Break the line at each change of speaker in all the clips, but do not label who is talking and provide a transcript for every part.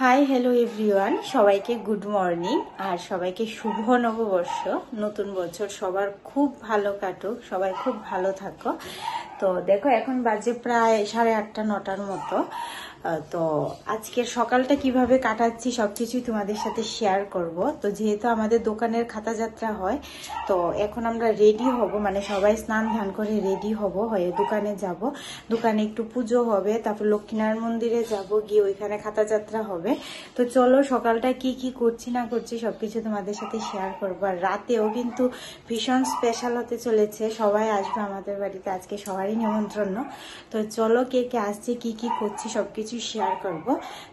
Hi hello everyone, সবাইকে good morning আর সবাইকে শুভ নববর্ষ। নতুন বছর সবার খুব ভালো কাটুক, সবাই খুব ভালো থাকো। তো দেখো এখন বাজে প্রায় 8:30 9টার মতো। তো আজকের সকালটা কিভাবে কাটাচ্ছি সবকিছুই তোমাদের সাথে শেয়ার করব। তো যেহেতু আমাদের দোকানের খাতা যাত্রা হয়, তো এখন আমরা রেডি হব, মানে সবাই স্নান ধান করে রেডি হব, হয়ে দোকানে যাব। দোকানে একটু পুজো হবে, তারপর লক্ষ্মীনারায়ণ মন্দিরে যাব, গিয়ে ওইখানে খাতা যাত্রা হবে। তো চলো সকালটা কি কি করছি না করছি সবকিছু তোমাদের সাথে শেয়ার করবো। আর রাতেও কিন্তু ভীষণ স্পেশাল হতে চলেছে, সবাই আসবে আমাদের বাড়িতে, আজকে সবারই নিমন্ত্রণ। তো চলো কে কে আসছে, কি কি করছি সবকিছু শেয়ার করব।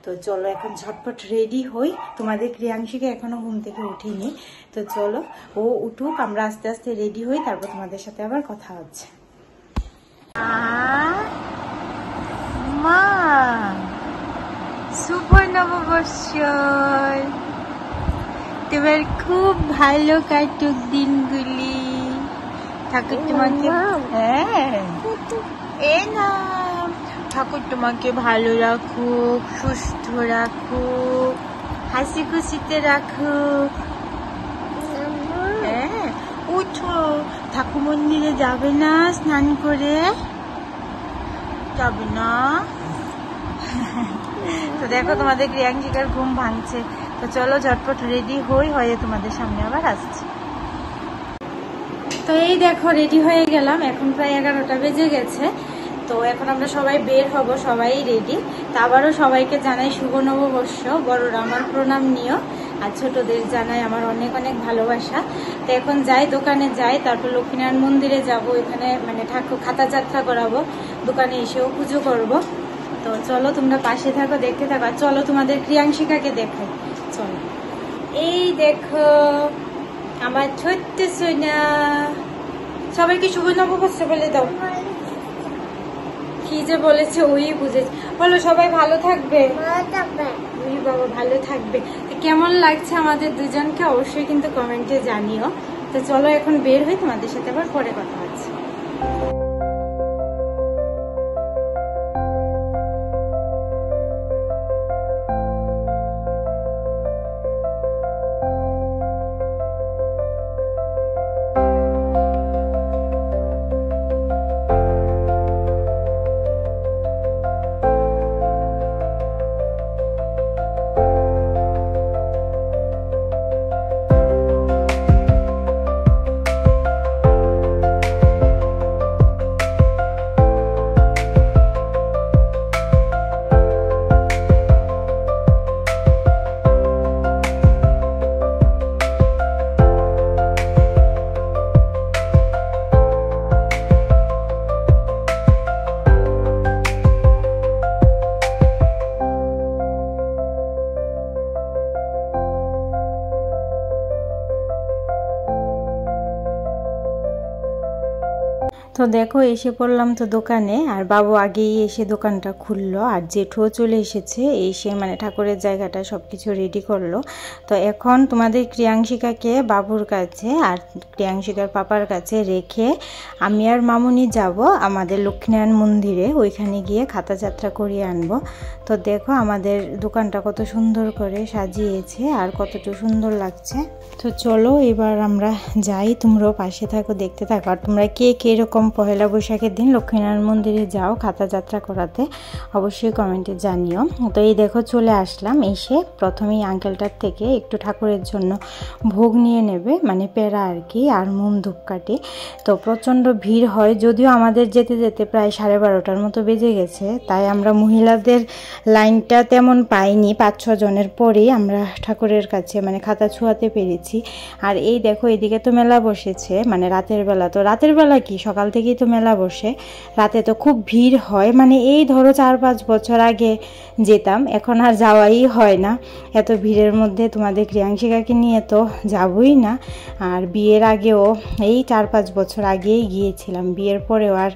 তো চলো এখন ঝটপট রেডি হই। তোমাদের ক্রিয়াংশীকে এখনো ঘুম থেকে উঠিনি, তো চলো ও উঠুক, আমরা আস্তে আস্তে রেডি হই, তারপর তোমাদের সাথে আবার কথা হচ্ছে। মা শুভ নববর্ষ, তোমার খুব ভালো কাটুক দিনগুলি। ঠাকুর তোমাকে ঠাকুর তোমাকে ভালো রাখুক, সুস্থ রাখুক, হাসি খুশিতে রাখুক। হ্যাঁ উঠো, ঠাকুর মন্দিরে যাবে না? স্নান করে যাবে না? তো দেখো তোমাদের ক্রিয়াংশিকার ঘুম ভাঙছে। তো চলো ঝটপট রেডি হয়ে তোমাদের সামনে আবার আসছি। তো এই দেখো রেডি হয়ে গেলাম, এখন প্রায় 11টা বেজে গেছে। তো এখন আমরা সবাই বের হব, সবাই রেডি। তা আবারও সবাইকে জানাই শুভ নববর্ষ। বড়রা আমার প্রণাম নিও, আর ছোটদের জানাই আমার অনেক অনেক ভালোবাসা। তো এখন যাই, দোকানে যাই, তারপর লক্ষ্মীনারায়ণ মন্দিরে যাব, এখানে মানে ঠাকুর খাতা যাত্রা করাবো, দোকানে এসেও পুজো করব। তো চলো তোমরা পাশে থাকো, দেখতে থাকো। আর চলো তোমাদের ক্রিয়াংশিকাকে দেখাই, চলো। এই দেখো আমার ছোট্ট সোনা। সবাইকে শুভ নববর্ষ বলে দাও। কি যে বলেছে ওই বুঝেছে, বলো সবাই ভালো থাকবে। ওই বাবা ভালো থাকবে। কেমন লাগছে আমাদের দুজনকে অবশ্যই কিন্তু কমেন্টে জানিও। তো চলো এখন বের হই, তোমাদের সাথে আবার পরে কথা হচ্ছে। তো দেখো এসে পড়লাম তো দোকানে, আর বাবু আগেই এসে দোকানটা খুললো, আর জেঠুও চলে এসেছে, এসে মানে ঠাকুরের জায়গাটা সব কিছু রেডি করলো। তো এখন তোমাদের ক্রিয়াংশিকাকে বাবুর কাছে আর ক্রিয়াংশিকার পাপার কাছে রেখে আমি আর মামুনি যাব আমাদের লক্ষ্মীনারায়ণ মন্দিরে, ওইখানে গিয়ে খাতা যাত্রা করিয়ে আনবো। তো দেখো আমাদের দোকানটা কত সুন্দর করে সাজিয়েছে আর কতটা সুন্দর লাগছে। তো চলো এবার আমরা যাই, তোমরাও পাশে থাকো, দেখতে থাকো। আর তোমরা কে কে এরকম পহেলা বৈশাখের দিন লক্ষ্মীনারায়ণ মন্দিরে যাও খাতা যাত্রা করাতে, অবশ্যই কমেন্টে জানিও। তো এই দেখো চলে আসলাম, এসে প্রথমেই আঙ্কেলটার থেকে একটু ঠাকুরের জন্য ভোগ নিয়ে নেবে, মানে পেড়া আর কি, আর মোম ধূপকাঠি। তো প্রচণ্ড ভিড় হয়, যদিও আমাদের যেতে যেতে প্রায় 12:30টার মতো বেজে গেছে, তাই আমরা মহিলাদের লাইনটা তেমন পাইনি, 5-6 জনের পরেই আমরা ঠাকুরের কাছে মানে খাতা ছোঁয়াতে পেরেছি। আর এই দেখো এদিকে তো মেলা বসেছে, মানে রাতের বেলা। তো রাতের বেলা কি সকাল থেকেই তো মেলা বসে, রাতে তো খুব ভিড় হয়। মানে এই ধরো 4-5 বছর আগে যেতাম, এখন আর যাওয়াই হয় না এত ভিড়ের মধ্যে। তোমাদের ক্রিয়াংশিকাকে নিয়ে তো যাবই না। আর বিয়ের আগেও এই 4-5 বছর আগেই গিয়েছিলাম, বিয়ের পরেও আর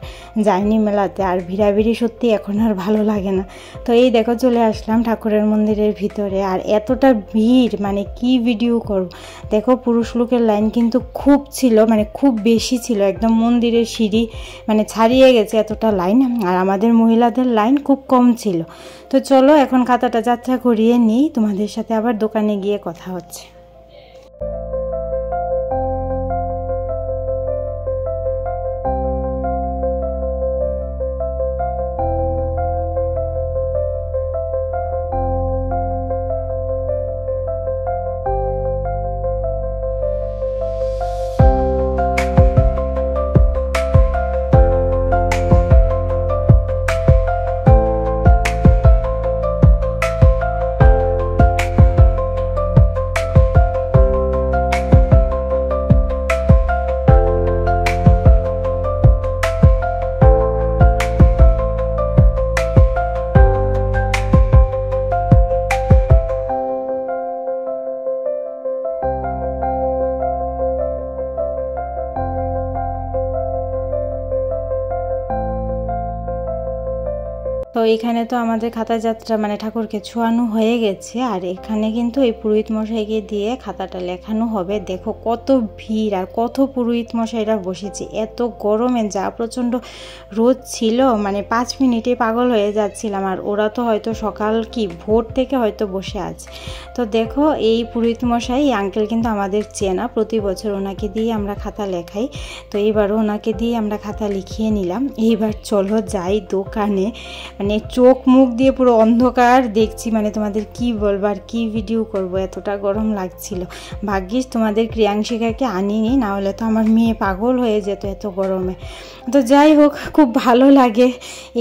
যাইনি মেলাতে। আর ভিড়াভিড়ি সত্যি এখন আর ভালো লাগে না। তো এই এই দেখো চলে আসলাম ঠাকুরের মন্দিরের ভিতরে, আর এতটা ভিড় মানে কি ভিডিও করব। দেখো পুরুষ লোকের লাইন কিন্তু খুব ছিল, মানে খুব বেশি ছিল, একদম মন্দিরের সিঁড়ি মানে ছাড়িয়ে গেছে এতটা লাইন, আর আমাদের মহিলাদের লাইন খুব কম ছিল। তো চলো এখন খাতাটা যাত্রা করিয়ে নিই, তোমাদের সাথে আবার দোকানে গিয়ে কথা হচ্ছে। তো এখানে তো আমাদের খাতা যাত্রা মানে ঠাকুরকে ছোঁয়ানো হয়ে গেছে, আর এখানে কিন্তু এই পুরোহিত মশাইকে দিয়ে খাতাটা লেখানো হবে। দেখো কত ভিড় আর কত পুরোহিত মশাইরা বসেছে, এত গরমে যা প্রচণ্ড রোদ ছিল, মানে 5 মিনিটে পাগল হয়ে যাচ্ছিলাম। আর ওরা তো হয়তো সকাল কি ভোর থেকে হয়তো বসে আছে। তো দেখো এই পুরোহিত মশাই আঙ্কেল কিন্তু আমাদের চেনা, প্রতি বছর ওনাকে দিয়ে আমরা খাতা লেখাই। তো এইবারও ওনাকে দিয়ে আমরা খাতা লিখিয়ে নিলাম। এইবার চলো যাই দোকানে, মানে চোখ মুখ দিয়ে পুরো অন্ধকার দেখছি, মানে তোমাদের কি বলবো আর কি ভিডিও করব, এতটা গরম লাগছিল। ভাগ্যিস তোমাদের ক্রিয়াংশিকাকে আনিনি, না হলে তো আমার মেয়ে পাগল হয়ে যেত এত গরমে। তো যাই হোক, খুব ভালো লাগে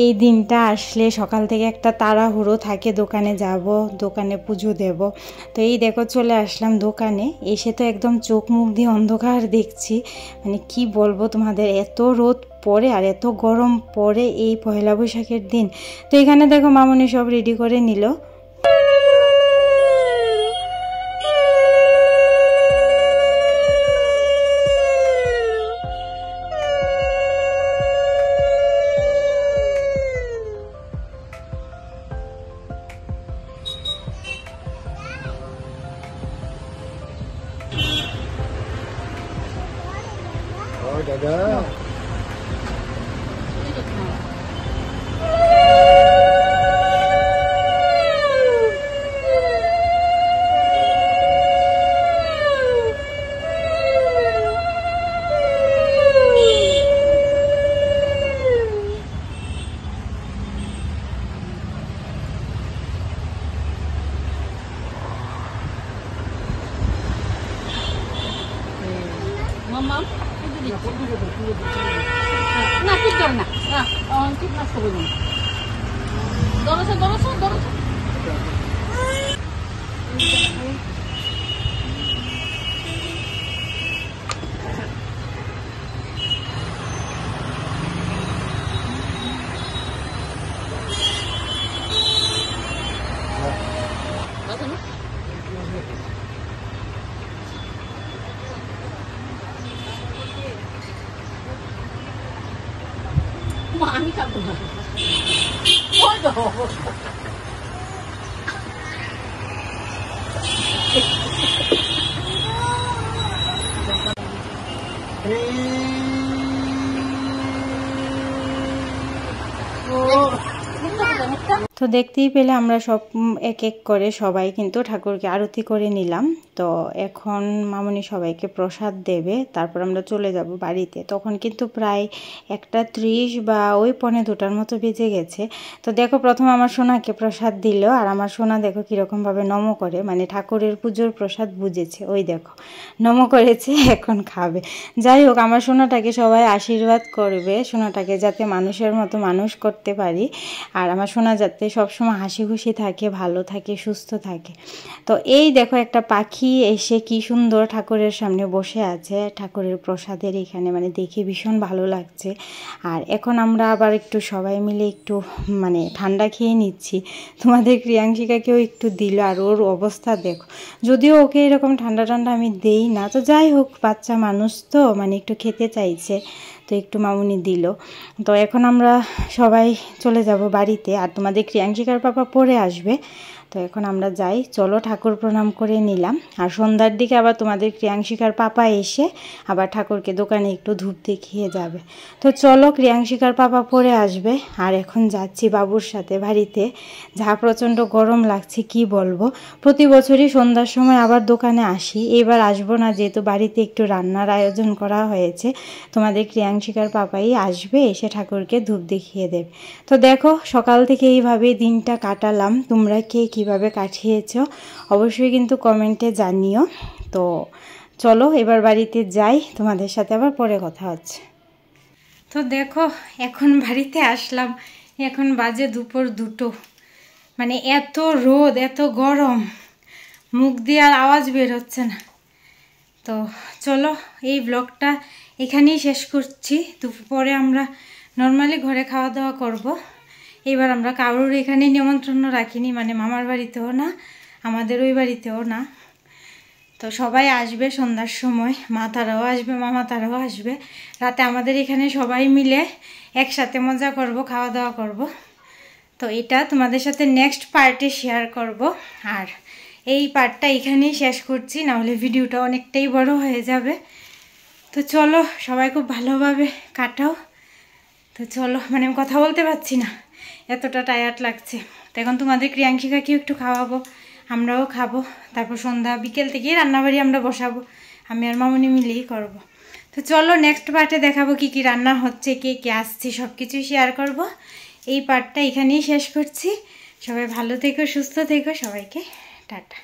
এই দিনটা আসলে, সকাল থেকে একটা তাড়াহুড়ো থাকে, দোকানে যাব, দোকানে পুজো দেব। তো এই দেখো চলে আসলাম দোকানে, এসে তো একদম চোখ মুখ দিয়ে অন্ধকার দেখছি, মানে কি বলবো তোমাদের, এত রোদ পরে আর এত গরম পরে এই পয়লা বৈশাখের দিন। তো এখানে দেখো মামনি সব রেডি করে নিল।
দাদা
Mama, না ঠিক করে না, ঠিক মাছ করবো না, দরসা দরসা দরসা আমি খাবো না।
তো দেখতেই পেলে আমরা সব এক এক করে সবাই কিন্তু ঠাকুরকে আরতি করে নিলাম। তো এখন মামনি সবাইকে প্রসাদ দেবে, তারপর আমরা চলে যাব বাড়িতে। তখন কিন্তু প্রায় 1:30 বা ওই 1:45 মতো বেজে গেছে। তো দেখো প্রথম আমার সোনাকে প্রসাদ দিল, আর আমার সোনা দেখো কীরকমভাবে নম করে, মানে ঠাকুরের পুজোর প্রসাদ বুঝেছে, ওই দেখো নম করেছে, এখন খাবে। যাই হোক, আমার সোনাটাকে সবাই আশীর্বাদ করবে, সোনাটাকে যাতে মানুষের মতো মানুষ করতে পারি, আর আমার সোনা যাতে সবসময় হাসি খুশি থাকে, ভালো থাকে, সুস্থ থাকে। তো এই দেখো একটা পাখি এসে কি সুন্দর ঠাকুরের সামনে বসে আছে, ঠাকুরের প্রসাদের এখানে, মানে দেখে ভীষণ ভালো লাগছে। আর এখন আমরা আবার একটু সবাই মিলে একটু মানে ঠান্ডা খেয়ে নিচ্ছি। তোমাদের ক্রিয়াংশিকাকেও একটু দিল, আর ওর অবস্থা দেখো, যদিও ওকে এরকম ঠান্ডা ঠান্ডা আমি দেই না, তো যাই হোক বাচ্চা মানুষ তো মানে একটু খেতে চাইছে। তো একটু মামুনি দিল। তো এখন আমরা সবাই চলে যাব বাড়িতে, আর তোমাদের ক্রিয়াংশিকার পাপা পরে আসবে। তো এখন আমরা যাই, চলো ঠাকুর প্রণাম করে নিলাম। আর সন্ধ্যার দিকে আবার তোমাদের ক্রিয়াংশিকার পাপা এসে আবার ঠাকুরকে দোকানে একটু ধূপ দেখিয়ে যাবে। তো চলো, ক্রিয়াংশিকার পাপা পরে আসবে। আর এখন যাচ্ছি বাবুর সাথে বাড়িতে, যা প্রচণ্ড গরম লাগছে কি বলবো। প্রতি বছরই সন্ধ্যার সময় আবার দোকানে আসি, এবার আসবো না, যেহেতু বাড়িতে একটু রান্নার আয়োজন করা হয়েছে। তোমাদের ক্রিয়াংশিকার পাপাই আসবে, এসে ঠাকুরকে ধূপ দেখিয়ে দেবে। তো দেখো, সকাল থেকে এইভাবে দিনটা কাটালাম। তোমরা কে কীভাবে কাটিয়েছো অবশ্যই কিন্তু কমেন্টে জানিও। তো চলো এবার বাড়িতে যাই, তোমাদের সাথে আবার পরে কথা হচ্ছে। তো দেখো, এখন বাড়িতে আসলাম, এখন বাজে দুপুর 2টো। মানে এত রোদ, এত গরম, মুখ দিয়ে আর আওয়াজ বের হচ্ছে না। তো চলো এই ব্লগটা এখানেই শেষ করছি। দুপুরে আমরা নর্মালি ঘরে খাওয়া দাওয়া করব। এবার আমরা কারোর এখানে নিমন্ত্রণ রাখিনি, মানে মামার বাড়িতেও না, আমাদের ওই বাড়িতেও না। তো সবাই আসবে সন্ধ্যার সময়, মা তারাও আসবে, মামা তারাও আসবে। রাতে আমাদের এখানে সবাই মিলে একসাথে মজা করব, খাওয়া দাওয়া করব। তো এটা তোমাদের সাথে নেক্সট পার্টে শেয়ার করব। আর এই পার্টটা এখানেই শেষ করছি, নাহলে ভিডিওটা অনেকটাই বড় হয়ে যাবে। তো চলো, সবাই খুব ভালোভাবে কাটাও। তো চলো, মানে আমি কথা বলতে পারছি না, এতটা টায়ার্ড লাগছে। তো এখন তোমাদের ক্রিয়াংশিকাকেও একটু খাওয়াবো, আমরাও খাবো। তারপর সন্ধ্যা বিকেল থেকেই রান্নাবাড়ি আমরা বসাবো, আমি আর মামুনি মিলেই করব। তো চলো, নেক্সট পার্টে দেখাবো কি কি রান্না হচ্ছে, কে কে আসছে, সব কিছুই শেয়ার করব। এই পার্টটা এখানেই শেষ করছি। সবাই ভালো থেকো, সুস্থ থেকো, সবাইকে টাটা।